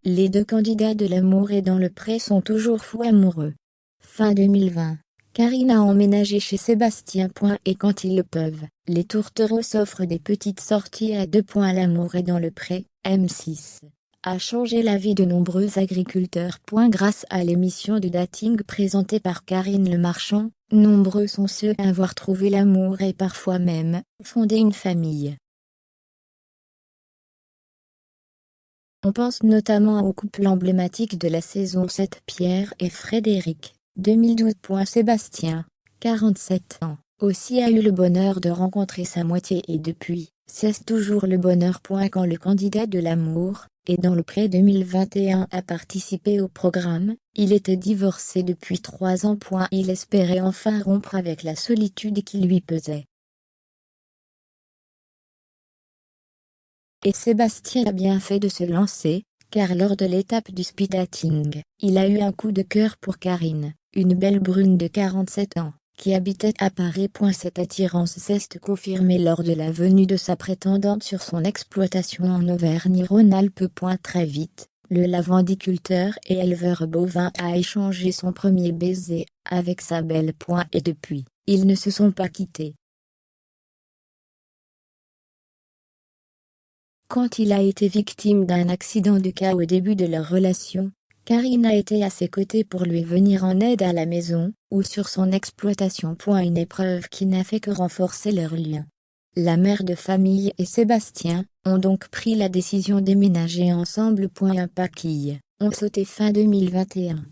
Les deux candidats de l'amour et dans le pré sont toujours fous amoureux. Fin 2020. Karine a emménagé chez Sébastien. Et quand ils le peuvent, les tourtereaux s'offrent des petites sorties à deux. L'amour est dans le pré, M6, a changé la vie de nombreux agriculteurs. Grâce à l'émission de dating présentée par Karine Le Marchand, nombreux sont ceux à avoir trouvé l'amour et parfois même fondé une famille. On pense notamment au couple emblématique de la saison 7 Pierre et Frédéric, 2012. Sébastien, 47 ans, aussi a eu le bonheur de rencontrer sa moitié et depuis, c'est toujours le bonheur. Quand le candidat de l'amour, et dans le pré 2021 a participé au programme, il était divorcé depuis 3 ans. Il espérait enfin rompre avec la solitude qui lui pesait. Et Sébastien a bien fait de se lancer, car lors de l'étape du speed dating, il a eu un coup de cœur pour Karine, une belle brune de 47 ans, qui habitait à Paris. Cette attirance s'est confirmée lors de la venue de sa prétendante sur son exploitation en Auvergne-Rhône-Alpes. Très vite, le lavandiculteur et éleveur bovin a échangé son premier baiser avec sa belle. Et depuis, ils ne se sont pas quittés. Quand il a été victime d'un accident de cas au début de leur relation, Karine a été à ses côtés pour lui venir en aide à la maison, ou sur son exploitation. Une épreuve qui n'a fait que renforcer leur lien. La mère de famille et Sébastien ont donc pris la décision d'éménager ensemble. Un paquille ont sauté fin 2021.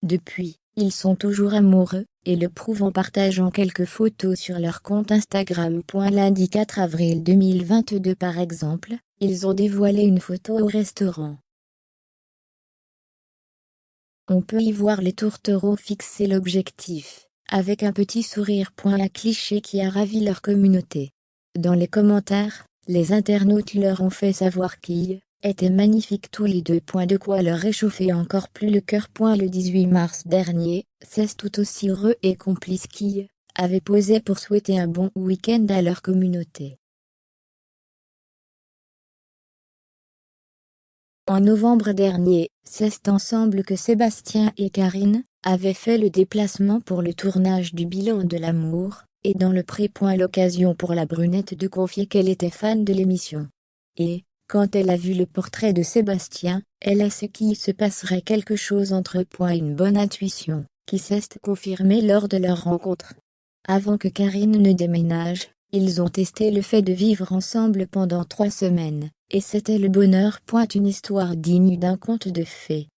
Depuis, ils sont toujours amoureux, et le prouvent en partageant quelques photos sur leur compte Instagram. Lundi 4 avril 2022 par exemple, ils ont dévoilé une photo au restaurant. On peut y voir les tourtereaux fixer l'objectif, avec un petit sourire. Un cliché qui a ravi leur communauté. Dans les commentaires, les internautes leur ont fait savoir qu'ils étaient magnifiques tous les deux. De quoi leur réchauffer encore plus le cœur. Le 18 mars dernier, c'est tout aussi heureux et complice qui avaient posé pour souhaiter un bon week-end à leur communauté. En novembre dernier, c'est ensemble que Sébastien et Karine avaient fait le déplacement pour le tournage du bilan de l'amour, et dans le pré. L'occasion pour la brunette de confier qu'elle était fan de l'émission. Et, quand elle a vu le portrait de Sébastien, elle a su qu'il se passerait quelque chose entre eux. Une bonne intuition, qui s'est confirmée lors de leur rencontre. Avant que Karine ne déménage, ils ont testé le fait de vivre ensemble pendant 3 semaines, et c'était le bonheur. Une histoire digne d'un conte de fées.